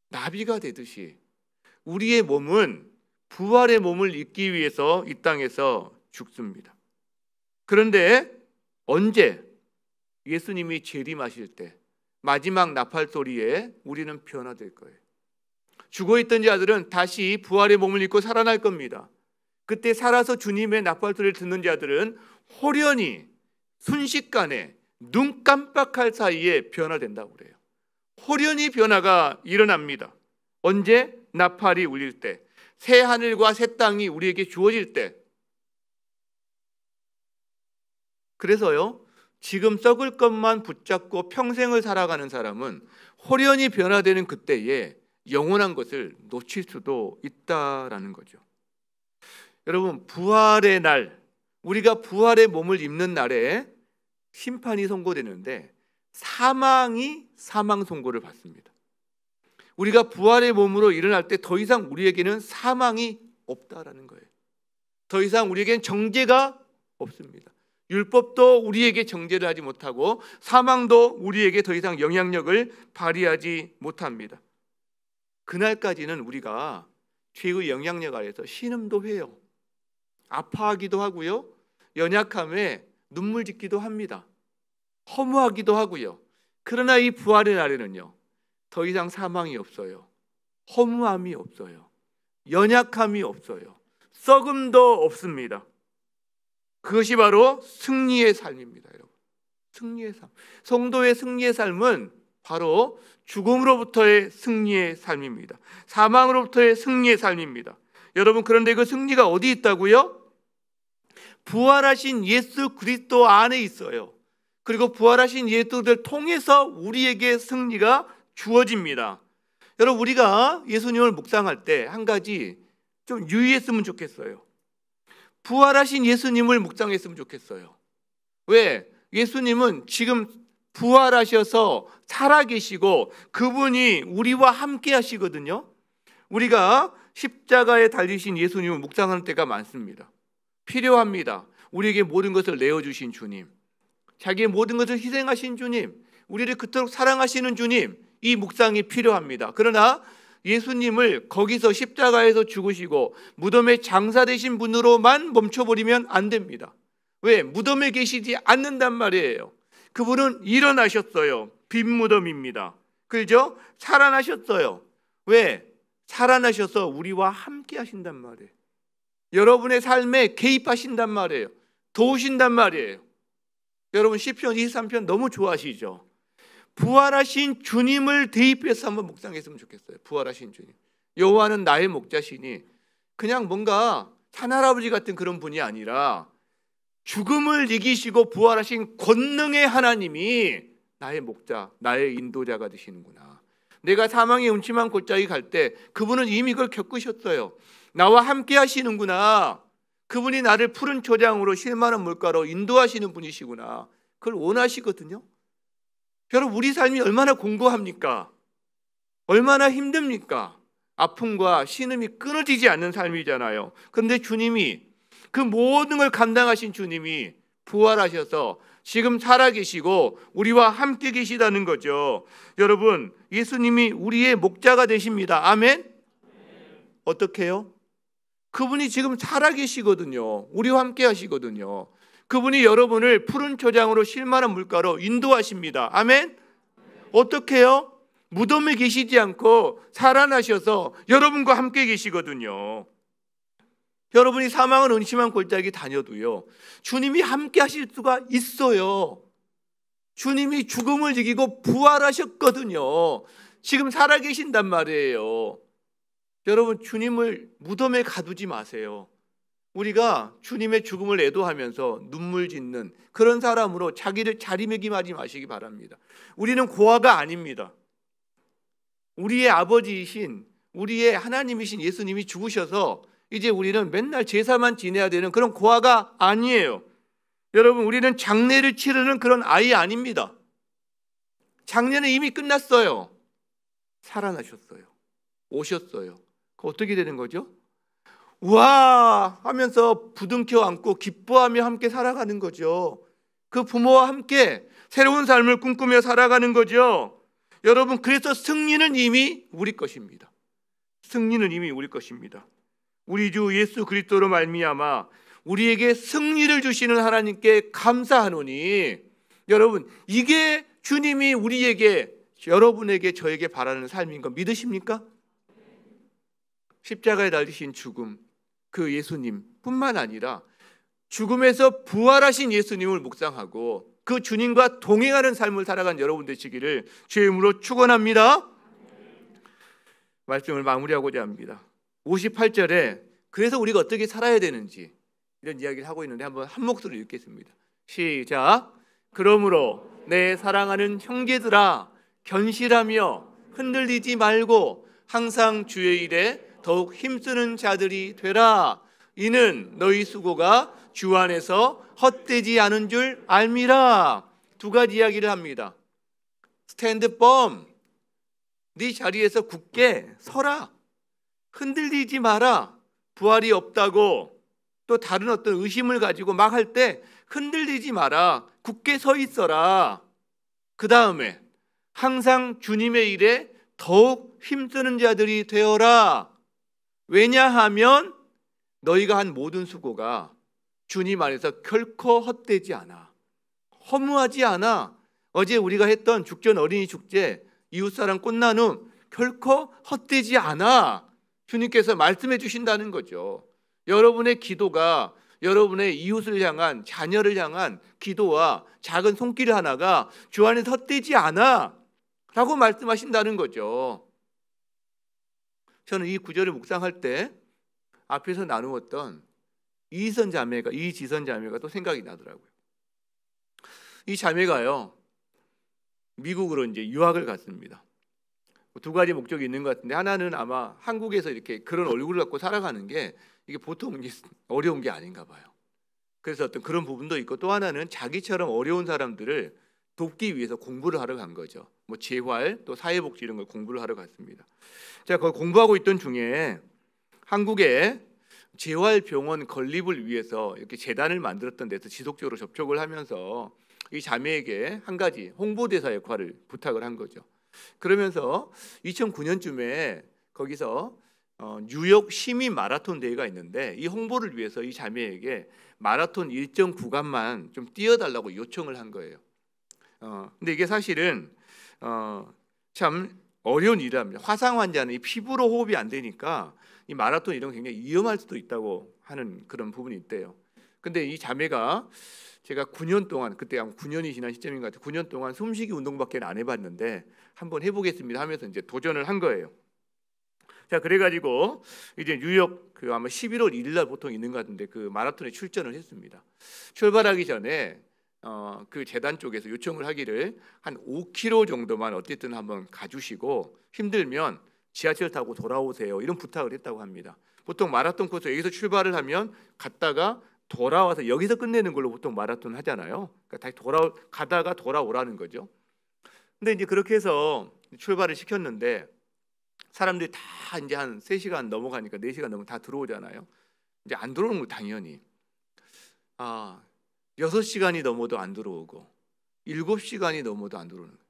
나비가 되듯이 우리의 몸은 부활의 몸을 입기 위해서 이 땅에서 죽습니다. 그런데 언제 예수님이 재림하실 때 마지막 나팔 소리에 우리는 변화될 거예요. 죽어있던 자들은 다시 부활의 몸을 입고 살아날 겁니다. 그때 살아서 주님의 나팔 소리를 듣는 자들은 호련히 순식간에 눈 깜빡할 사이에 변화된다고 그래요. 호련히 변화가 일어납니다. 언제? 나팔이 울릴 때, 새 하늘과 새 땅이 우리에게 주어질 때. 그래서요, 지금 썩을 것만 붙잡고 평생을 살아가는 사람은 호련히 변화되는 그때에 영원한 것을 놓칠 수도 있다라는 거죠. 여러분, 부활의 날, 우리가 부활의 몸을 입는 날에 심판이 선고되는데 사망이 사망 선고를 받습니다. 우리가 부활의 몸으로 일어날 때 더 이상 우리에게는 사망이 없다라는 거예요. 더 이상 우리에게는 정죄가 없습니다. 율법도 우리에게 정죄를 하지 못하고 사망도 우리에게 더 이상 영향력을 발휘하지 못합니다. 그날까지는 우리가 죄의 영향력 아래서 신음도 해요. 아파하기도 하고요. 연약함에 눈물 짓기도 합니다. 허무하기도 하고요. 그러나 이 부활의 날에는요, 더 이상 사망이 없어요. 허무함이 없어요. 연약함이 없어요. 썩음도 없습니다. 그것이 바로 승리의 삶입니다, 여러분. 승리의 삶. 성도의 승리의 삶은 바로 죽음으로부터의 승리의 삶입니다. 사망으로부터의 승리의 삶입니다. 여러분, 그런데 그 승리가 어디 있다고요? 부활하신 예수 그리스도 안에 있어요. 그리고 부활하신 예수를 통해서 우리에게 승리가 주어집니다. 여러분, 우리가 예수님을 묵상할 때 한 가지 좀 유의했으면 좋겠어요. 부활하신 예수님을 묵상했으면 좋겠어요. 왜? 예수님은 지금 부활하셔서 살아계시고 그분이 우리와 함께 하시거든요. 우리가 십자가에 달리신 예수님을 묵상하는 때가 많습니다. 필요합니다. 우리에게 모든 것을 내어주신 주님, 자기의 모든 것을 희생하신 주님, 우리를 그토록 사랑하시는 주님, 이 묵상이 필요합니다. 그러나 예수님을 거기서 십자가에서 죽으시고 무덤에 장사되신 분으로만 멈춰버리면 안 됩니다. 왜? 무덤에 계시지 않는단 말이에요. 그분은 일어나셨어요. 빈 무덤입니다. 그죠? 살아나셨어요. 왜? 살아나셔서 우리와 함께 하신단 말이에요. 여러분의 삶에 개입하신단 말이에요. 도우신단 말이에요. 여러분, 시편 23편 너무 좋아하시죠? 부활하신 주님을 대입해서 한번 묵상했으면 좋겠어요. 부활하신 주님. 여호와는 나의 목자시니, 그냥 뭔가 산할아버지 같은 그런 분이 아니라 죽음을 이기시고 부활하신 권능의 하나님이 나의 목자, 나의 인도자가 되시는구나. 내가 사망의 음침한 골짜기 갈 때 그분은 이미 그걸 겪으셨어요. 나와 함께 하시는구나. 그분이 나를 푸른 초장으로 실만한 물가로 인도하시는 분이시구나. 그걸 원하시거든요. 여러분, 우리 삶이 얼마나 공고합니까? 얼마나 힘듭니까? 아픔과 신음이 끊어지지 않는 삶이잖아요. 그런데 주님이, 그 모든 걸 감당하신 주님이 부활하셔서 지금 살아계시고 우리와 함께 계시다는 거죠. 여러분, 예수님이 우리의 목자가 되십니다. 아멘? 어떻게 해요? 그분이 지금 살아계시거든요. 우리와 함께 하시거든요. 그분이 여러분을 푸른 초장으로 실만한 물가로 인도하십니다. 아멘? 어떻게 해요? 무덤에 계시지 않고 살아나셔서 여러분과 함께 계시거든요. 여러분이 사망은 음침한 골짜기 다녀도요, 주님이 함께 하실 수가 있어요. 주님이 죽음을 이기고 부활하셨거든요. 지금 살아계신단 말이에요. 여러분, 주님을 무덤에 가두지 마세요. 우리가 주님의 죽음을 애도하면서 눈물 짓는 그런 사람으로 자기를 자리매김하지 마시기 바랍니다. 우리는 고아가 아닙니다. 우리의 아버지이신, 우리의 하나님이신 예수님이 죽으셔서 이제 우리는 맨날 제사만 지내야 되는 그런 고아가 아니에요. 여러분, 우리는 장례를 치르는 그런 아이 아닙니다. 장례는 이미 끝났어요. 살아나셨어요. 오셨어요. 어떻게 되는 거죠? 우와 하면서 부둥켜 안고 기뻐하며 함께 살아가는 거죠. 그 부모와 함께 새로운 삶을 꿈꾸며 살아가는 거죠. 여러분, 그래서 승리는 이미 우리 것입니다. 승리는 이미 우리 것입니다. 우리 주 예수 그리스도로 말미암아 우리에게 승리를 주시는 하나님께 감사하노니, 여러분, 이게 주님이 우리에게, 여러분에게, 저에게 바라는 삶인 거 믿으십니까? 십자가에 달리신 죽음, 그 예수님 뿐만 아니라 죽음에서 부활하신 예수님을 묵상하고 그 주님과 동행하는 삶을 살아간 여러분 되시기를 주의 이름으로 축원합니다. 말씀을 마무리하고자 합니다. 58절에 그래서 우리가 어떻게 살아야 되는지 이런 이야기를 하고 있는데 한번 한 목소리로 읽겠습니다. 시작. 그러므로 내 사랑하는 형제들아, 견실하며 흔들리지 말고 항상 주의 일에 더욱 힘쓰는 자들이 되라. 이는 너희 수고가 주 안에서 헛되지 않은 줄 알미라. 두 가지 이야기를 합니다. 스탠드 펌, 네 자리에서 굳게 서라. 흔들리지 마라. 부활이 없다고 또 다른 어떤 의심을 가지고 막 할 때 흔들리지 마라. 굳게 서 있어라. 그 다음에 항상 주님의 일에 더욱 힘쓰는 자들이 되어라. 왜냐하면 너희가 한 모든 수고가 주님 안에서 결코 헛되지 않아. 허무하지 않아. 어제 우리가 했던 죽전 어린이 축제, 이웃사랑 꽃나눔 결코 헛되지 않아. 주님께서 말씀해 주신다는 거죠. 여러분의 기도가 여러분의 이웃을 향한, 자녀를 향한 기도와 작은 손길 하나가 주 안에서 헛되지 않아 라고 말씀하신다는 거죠. 저는 이 구절을 묵상할 때 앞에서 나누었던 이지선 자매가 또 생각이 나더라고요. 이 자매가요, 미국으로 이제 유학을 갔습니다. 두 가지 목적이 있는 것 같은데, 하나는 아마 한국에서 이렇게 그런 얼굴을 갖고 살아가는 게 이게 보통 어려운 게 아닌가 봐요. 그래서 어떤 그런 부분도 있고, 또 하나는 자기처럼 어려운 사람들을 돕기 위해서 공부를 하러 간 거죠. 뭐 재활, 또 사회복지 이런 걸 공부를 하러 갔습니다. 제가 거기 공부하고 있던 중에 한국에 재활병원 건립을 위해서 이렇게 재단을 만들었던 데서 지속적으로 접촉을 하면서 이 자매에게 한 가지 홍보대사 역할을 부탁을 한 거죠. 그러면서 2009년쯤에 거기서 뉴욕 시민 마라톤 대회가 있는데 이 홍보를 위해서 이 자매에게 마라톤 일정 구간만 좀 뛰어달라고 요청을 한 거예요. 근데 이게 사실은 참 어려운 일이랍니다. 화상 환자는 이 피부로 호흡이 안 되니까 이 마라톤 이런 거 굉장히 위험할 수도 있다고 하는 그런 부분이 있대요. 근데 이 자매가 제가 9년 동안, 그때 아마 9년이 지난 시점인 것 같아요. 9년 동안 숨쉬기 운동밖에 안 해봤는데 한번 해보겠습니다 하면서 이제 도전을 한 거예요. 자, 그래가지고 이제 뉴욕 그 아마 11월 1일 날 보통 있는 것 같은데 그 마라톤에 출전을 했습니다. 출발하기 전에 그 재단 쪽에서 요청을 하기를 한 5km 정도만 어쨌든 한번 가주시고 힘들면 지하철 타고 돌아오세요, 이런 부탁을 했다고 합니다. 보통 마라톤 코스 여기서 출발을 하면 갔다가 돌아와서 여기서 끝내는 걸로 보통 마라톤 하잖아요. 그러니까 다시 가다가 돌아오라는 거죠. 근데 이제 그렇게 해서 출발을 시켰는데 사람들이 다 이제 한 3시간 넘어가니까 4시간 넘으면 다 들어오잖아요. 이제 안 들어오는 거 당연히 6시간이 넘어도 안 들어오고 7시간이 넘어도 안 들어오는 거예요.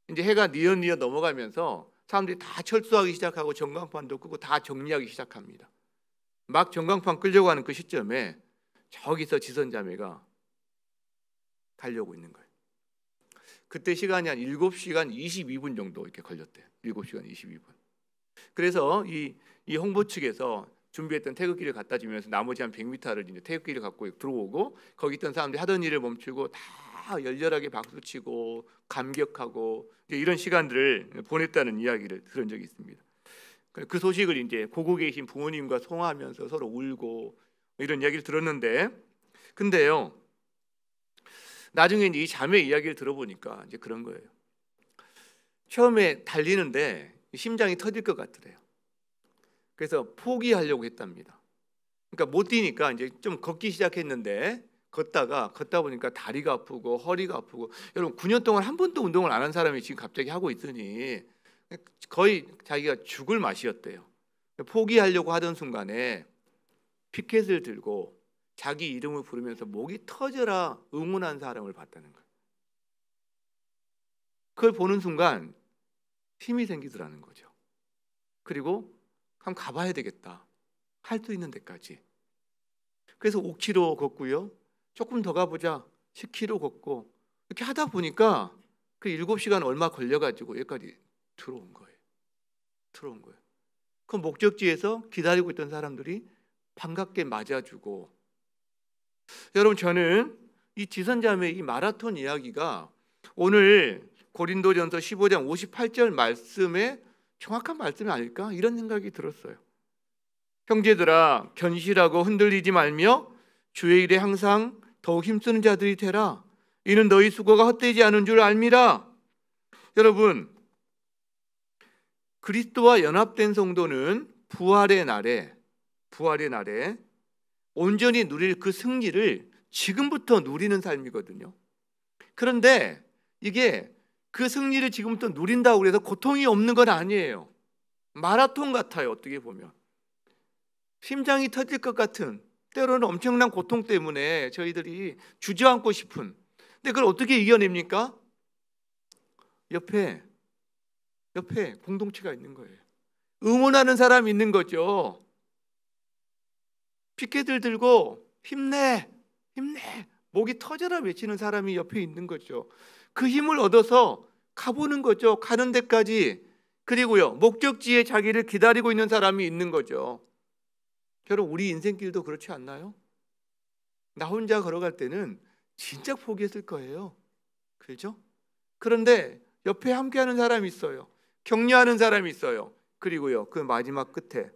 이제 해가 뉘엿뉘엿 넘어가면서 사람들이 다 철수하기 시작하고 전광판도 끄고 다 정리하기 시작합니다. 막 전광판 끌려고 하는 그 시점에 저기서 지선자매가 가려고 있는 거예요. 그때 시간이 한 7시간 22분 정도 이렇게 걸렸대요. 7시간 22분. 그래서 이 홍보 측에서 준비했던 태극기를 갖다 주면서 나머지 한 100m를 이제 태극기를 갖고 들어오고 거기 있던 사람들이 하던 일을 멈추고 다 열렬하게 박수치고 감격하고 이런 시간들을 보냈다는 이야기를 들은 적이 있습니다. 그 소식을 이제 고국에 계신 부모님과 통화하면서 서로 울고 이런 이야기를 들었는데, 근데요 나중에 이제 이 자매 이야기를 들어보니까 이제 그런 거예요. 처음에 달리는데 심장이 터질 것 같더래요. 그래서 포기하려고 했답니다. 그러니까 못 뛰니까 이제 좀 걷기 시작했는데 걷다 보니까 다리가 아프고 허리가 아프고, 여러분 9년 동안 한 번도 운동을 안 한 사람이 지금 갑자기 하고 있으니 거의 자기가 죽을 맛이었대요. 포기하려고 하던 순간에 피켓을 들고 자기 이름을 부르면서 목이 터져라 응원한 사람을 봤다는 거예요. 그걸 보는 순간 힘이 생기더라는 거죠. 그리고 한번 가봐야 되겠다, 할 수 있는 데까지. 그래서 5km 걷고요. 조금 더 가보자 10km 걷고 이렇게 하다 보니까 그 7시간 얼마 걸려가지고 여기까지 들어온 거예요. 그 목적지에서 기다리고 있던 사람들이 반갑게 맞아주고, 여러분 저는 이 지선자매의 이 마라톤 이야기가 오늘 고린도전서 15장 58절 말씀에 정확한 말씀이 아닐까 이런 생각이 들었어요. 형제들아 견실하고 흔들리지 말며 주의 일에 항상 더욱 힘쓰는 자들이 되라. 이는 너희 수고가 헛되지 않은 줄 알미라. 여러분, 그리스도와 연합된 성도는 부활의 날에 온전히 누릴 그 승리를 지금부터 누리는 삶이거든요. 그런데 이게 그 승리를 지금부터 누린다고 해서 고통이 없는 건 아니에요. 마라톤 같아요. 어떻게 보면 심장이 터질 것 같은, 때로는 엄청난 고통 때문에 저희들이 주저앉고 싶은, 근데 그걸 어떻게 이겨냅니까? 옆에 공동체가 있는 거예요. 응원하는 사람이 있는 거죠. 피켓을 들고 힘내 목이 터져라 외치는 사람이 옆에 있는 거죠. 그 힘을 얻어서 가보는 거죠. 가는 데까지. 그리고요, 목적지에 자기를 기다리고 있는 사람이 있는 거죠. 여러분, 우리 인생길도 그렇지 않나요? 나 혼자 걸어갈 때는 진짜 포기했을 거예요. 그렇죠? 그런데 옆에 함께하는 사람이 있어요. 격려하는 사람이 있어요. 그리고요, 그 마지막 끝에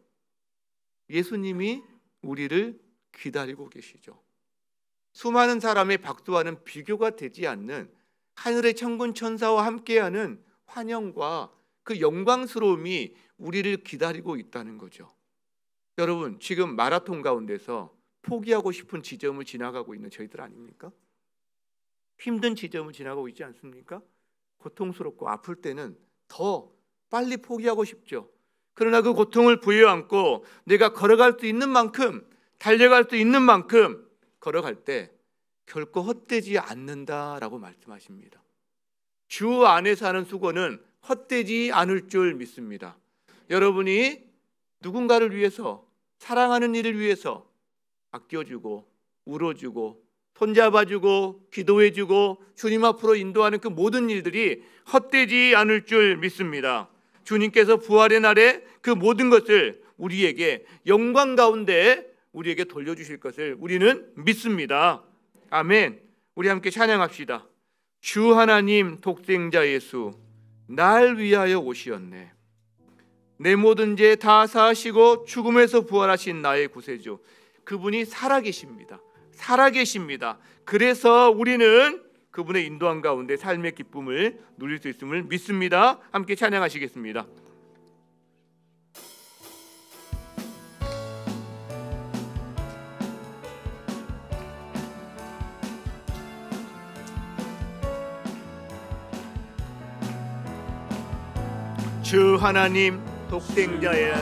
예수님이 우리를 기다리고 계시죠. 수많은 사람의 박수와는 비교가 되지 않는 하늘의 천군 천사와 함께하는 환영과 그 영광스러움이 우리를 기다리고 있다는 거죠. 여러분, 지금 마라톤 가운데서 포기하고 싶은 지점을 지나가고 있는 저희들 아닙니까? 힘든 지점을 지나가고 있지 않습니까? 고통스럽고 아플 때는 더 빨리 포기하고 싶죠. 그러나 그 고통을 부여안고 내가 걸어갈 수 있는 만큼, 달려갈 수 있는 만큼 걸어갈 때 결코 헛되지 않는다라고 말씀하십니다. 주 안에서 하는 수고는 헛되지 않을 줄 믿습니다. 여러분이 누군가를 위해서, 사랑하는 일을 위해서 아껴주고 울어주고 손잡아주고 기도해주고 주님 앞으로 인도하는 그 모든 일들이 헛되지 않을 줄 믿습니다. 주님께서 부활의 날에 그 모든 것을 우리에게 영광 가운데 우리에게 돌려주실 것을 우리는 믿습니다. 아멘. 우리 함께 찬양합시다. 주 하나님 독생자 예수, 날 위하여 오시었네. 내 모든 죄 다 사하시고 죽음에서 부활하신 나의 구세주, 그분이 살아계십니다. 그래서 우리는 그분의 인도함 가운데 삶의 기쁨을 누릴 수 있음을 믿습니다. 함께 찬양하시겠습니다. 주 하나님 독생자의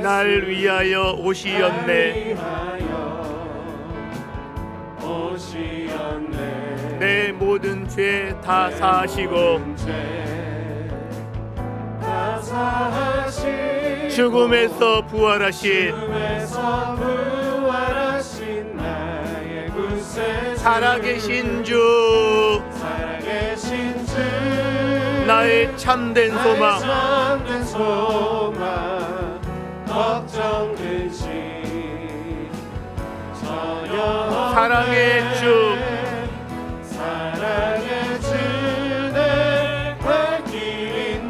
날 위하여 오시었네. 내 모든 죄 다 사하시고 죽음에서 부활하신 나의 구세주, 살아계신 주, 나의 참된 소망, 걱정 근심 전혀 사랑의 주,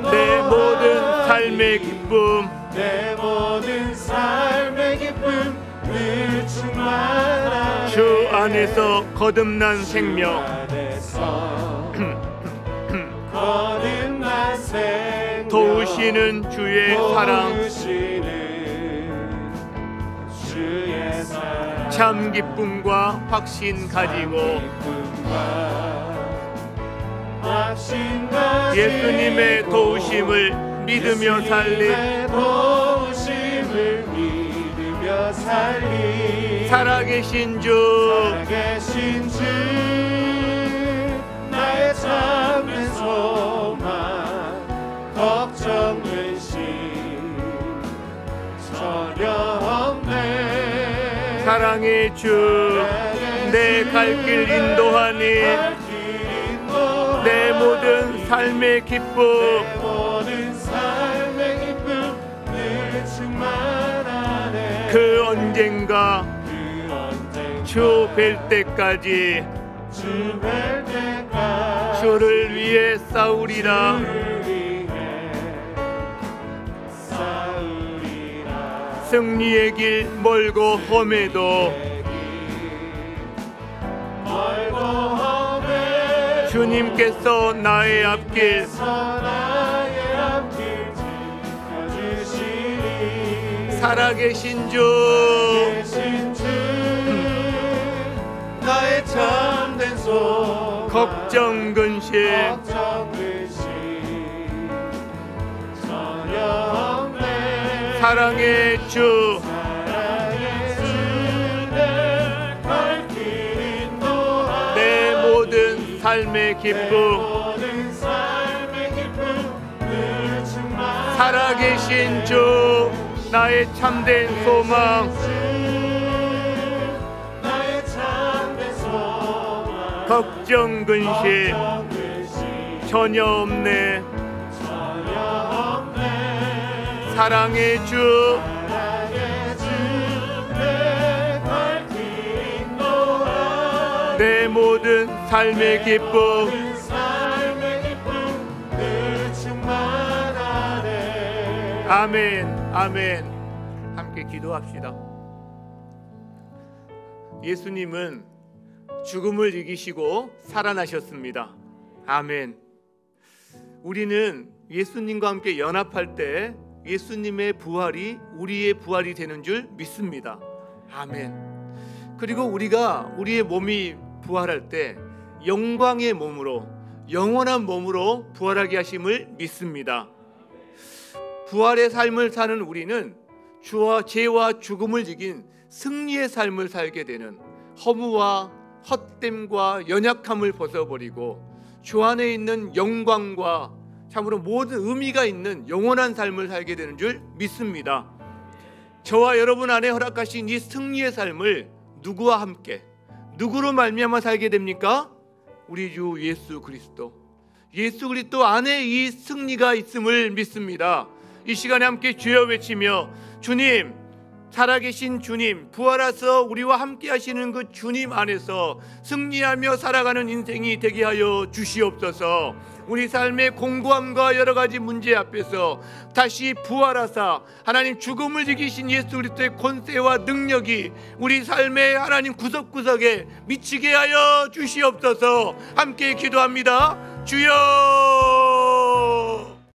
내 모든 삶의 기쁨, 늘 충만하네. 주 안에서 거듭난 생명, 도우시는 주의 사랑, 참 기쁨과 확신 가지고 예수님의 도우심을 믿으며 살아계신 주, 나의 참된 소망, 걱정 근심 사랑의 주 내 갈 길 인도하니 내 모든 삶의 기쁨 늘 충만하네. 그 언젠가 주 뵐 때까지 주를 위해 싸우리라. 승리의 길 멀고 험해도 주님께서 나의 앞길 살아계신 주 나의 참된 소망 걱정 근심 전혀 없네. 사랑의 주 내 모든 삶의 기쁨 살아계신 주 나의 참된 소망 걱정 근심 전혀 없네. 사랑의 주 내 모든 삶의 기쁨 아멘 아멘. 함께 기도합시다. 예수님은 죽음을 이기시고 살아나셨습니다. 아멘. 우리는 예수님과 함께 연합할 때 예수님의 부활이 우리의 부활이 되는 줄 믿습니다. 아멘. 그리고 우리가 우리의 몸이 부활할 때 영광의 몸으로 영원한 몸으로 부활하게 하심을 믿습니다. 부활의 삶을 사는 우리는 주와 죄와 죽음을 이긴 승리의 삶을 살게 되는 허무와 헛됨과 연약함을 벗어버리고 주 안에 있는 영광과 참으로 모든 의미가 있는 영원한 삶을 살게 되는 줄 믿습니다. 저와 여러분 안에 허락하신 이 승리의 삶을 누구와 함께 누구로 말미암아 살게 됩니까? 우리 주 예수 그리스도 안에 이 승리가 있음을 믿습니다. 이 시간에 함께 주여 외치며 주님, 살아계신 주님, 부활하셔 우리와 함께 하시는 그 주님 안에서 승리하며 살아가는 인생이 되게 하여 주시옵소서. 우리 삶의 공고함과 여러 가지 문제 앞에서 다시 부활하사 하나님 죽음을 이기신 예수 그리스도의 권세와 능력이 우리 삶의 하나님 구석구석에 미치게 하여 주시옵소서. 함께 기도합니다. 주여